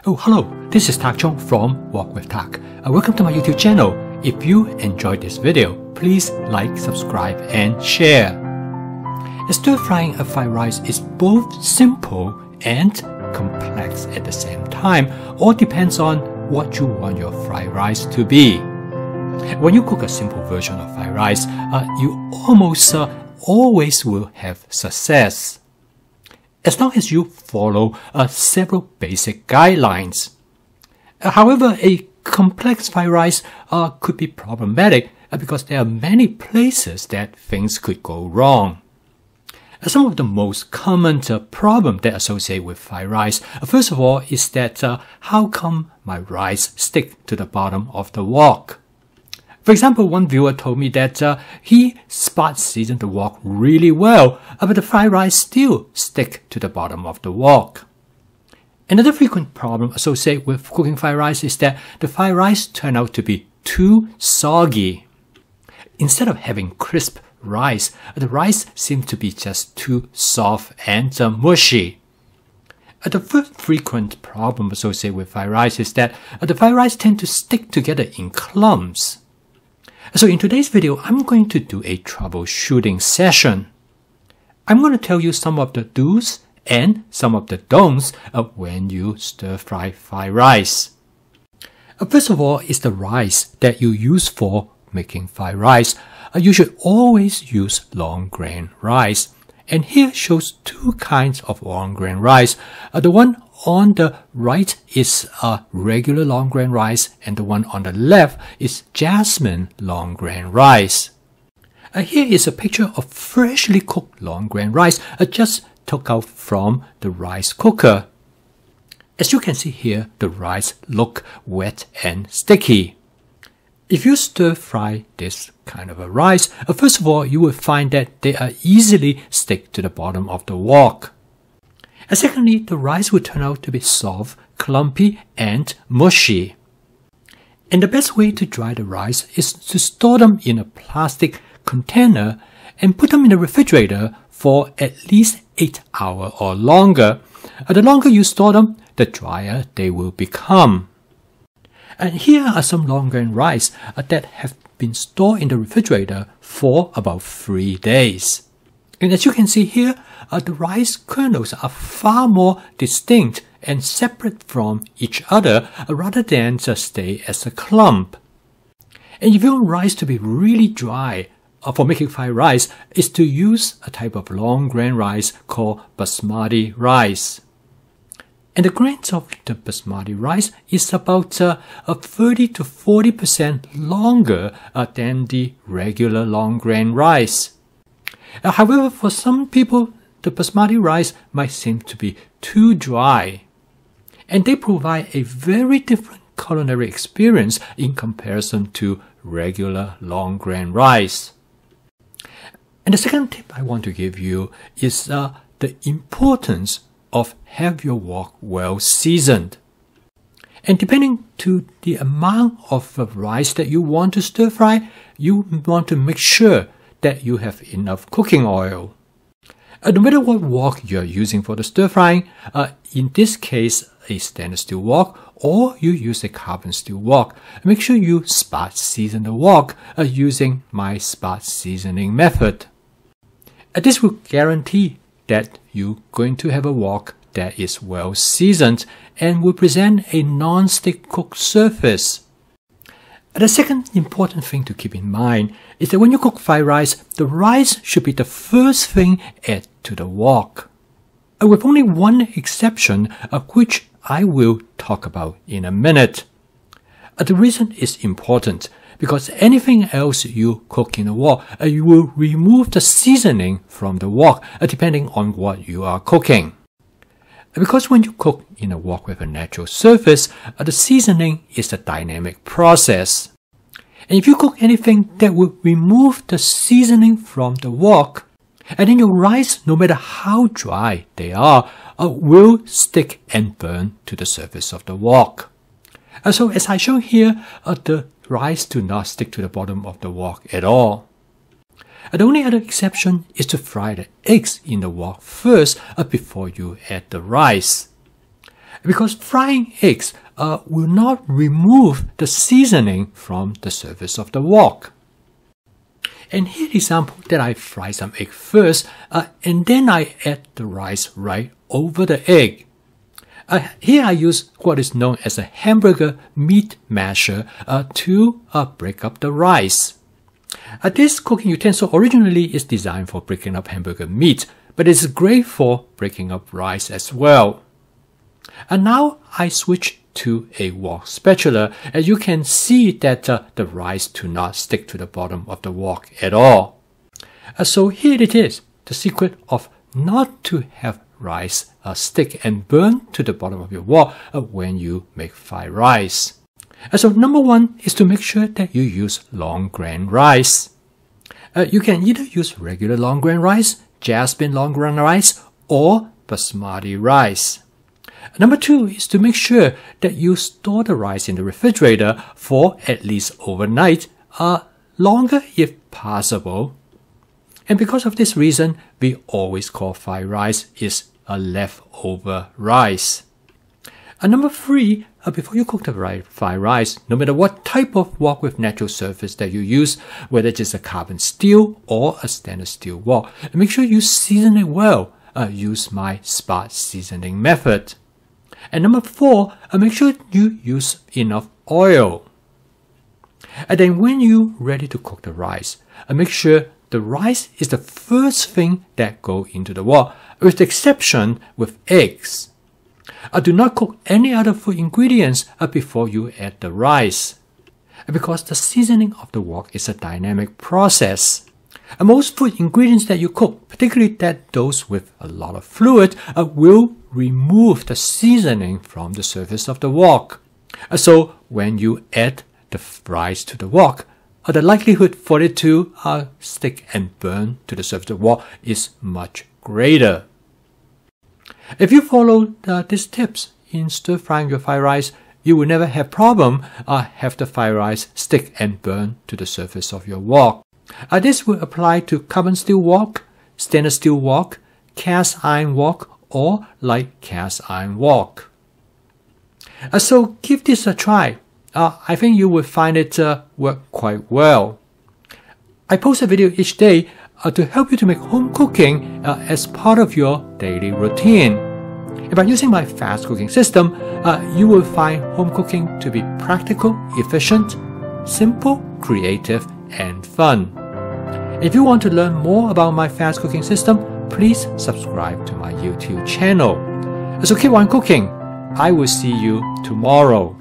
Oh, hello, this is Tak Chong from Walk with Tak. Welcome to my YouTube channel. If you enjoyed this video, please like, subscribe, and share. Stir-frying a fried rice is both simple and complex at the same time. All depends on what you want your fried rice to be. When you cook a simple version of fried rice, you almost always will have success, as long as you follow several basic guidelines. However, a complex fried rice could be problematic because there are many places that things could go wrong. Some of the most common problems that associate with fried rice, first of all, is that how come my rice stick to the bottom of the wok? For example, one viewer told me that he spot seasoned the wok really well, but the fried rice still stick to the bottom of the wok. Another frequent problem associated with cooking fried rice is that the fried rice turn out to be too soggy. Instead of having crisp rice, the rice seems to be just too soft and mushy. The third frequent problem associated with fried rice is that the fried rice tend to stick together in clumps. So in today's video, I'm going to do a troubleshooting session. I'm going to tell you some of the do's and some of the don'ts when you stir-fry fried rice. First of all is the rice that you use for making fried rice. You should always use long grain rice. And here shows two kinds of long grain rice. The one on the right is regular long grain rice, and the one on the left is jasmine long grain rice. Here is a picture of freshly cooked long grain rice just took out from the rice cooker. As you can see here, the rice look wet and sticky. If you stir fry this kind of a rice, first of all, you will find that they are easily stick to the bottom of the wok. And secondly, the rice will turn out to be soft, clumpy, and mushy. And the best way to dry the rice is to store them in a plastic container and put them in the refrigerator for at least 8 hours or longer. The longer you store them, the drier they will become. And here are some long grain rice that have been stored in the refrigerator for about 3 days. And as you can see here, the rice kernels are far more distinct and separate from each other rather than just stay as a clump. And if you want rice to be really dry for making fried rice, is to use a type of long grain rice called basmati rice. And the grains of the basmati rice is about 30 to 40% longer than the regular long grain rice. However, for some people, the basmati rice might seem to be too dry, and they provide a very different culinary experience in comparison to regular long grain rice. And the second tip I want to give you is the importance of have your wok well seasoned. And depending to the amount of rice that you want to stir fry, you want to make sure that you have enough cooking oil. No matter what wok you are using for the stir frying, in this case a stainless steel wok, or you use a carbon steel wok, make sure you spot season the wok using my spot seasoning method. This will guarantee that you're going to have a wok that is well seasoned and will present a non-stick cooked surface. The second important thing to keep in mind is that when you cook fried rice, the rice should be the first thing added to the wok. With only one exception, which I will talk about in a minute. The reason is important because anything else you cook in the wok, you will remove the seasoning from the wok depending on what you are cooking. Because when you cook in a wok with a natural surface, the seasoning is a dynamic process. And if you cook anything that will remove the seasoning from the wok, and then your rice, no matter how dry they are, will stick and burn to the surface of the wok. So as I show here, the rice do not stick to the bottom of the wok at all. The only other exception is to fry the eggs in the wok first before you add the rice. because frying eggs will not remove the seasoning from the surface of the wok. And here's an example that I fry some egg first, and then I add the rice right over the egg. Here I use what is known as a hamburger meat masher to break up the rice. This cooking utensil originally is designed for breaking up hamburger meat, but it's great for breaking up rice as well. And now I switch to a wok spatula, and you can see that the rice do not stick to the bottom of the wok at all. So here it is, the secret of not to have rice stick and burn to the bottom of your wok when you make fried rice. So number one is to make sure that you use long grain rice. You can either use regular long grain rice, jasmine long grain rice, or basmati rice. Number two is to make sure that you store the rice in the refrigerator for at least overnight, longer if possible. And because of this reason, we always call fried rice is a leftover rice. Number three, before you cook the fried rice, no matter what type of wok with natural surface that you use, whether it's a carbon steel or a stainless steel wok, make sure you season it well. Use my spot seasoning method. And number four, make sure you use enough oil. And then when you're ready to cook the rice, make sure the rice is the first thing that go into the wok, with the exception with eggs. Do not cook any other food ingredients before you add the rice, because the seasoning of the wok is a dynamic process. Most food ingredients that you cook, particularly those with a lot of fluid, will remove the seasoning from the surface of the wok. So when you add the rice to the wok, the likelihood for it to stick and burn to the surface of the wok is much greater. If you follow these tips in stir frying your fried rice, you will never have problem have the fried rice stick and burn to the surface of your wok. This will apply to carbon steel wok, stainless steel wok, cast iron wok, or light cast iron wok. So give this a try. I think you will find it work quite well. I post a video each day to help you to make home cooking as part of your daily routine. And by using my fast cooking system, you will find home cooking to be practical, efficient, simple, creative, and fun. If you want to learn more about my fast cooking system, please subscribe to my YouTube channel. So keep on cooking. I will see you tomorrow.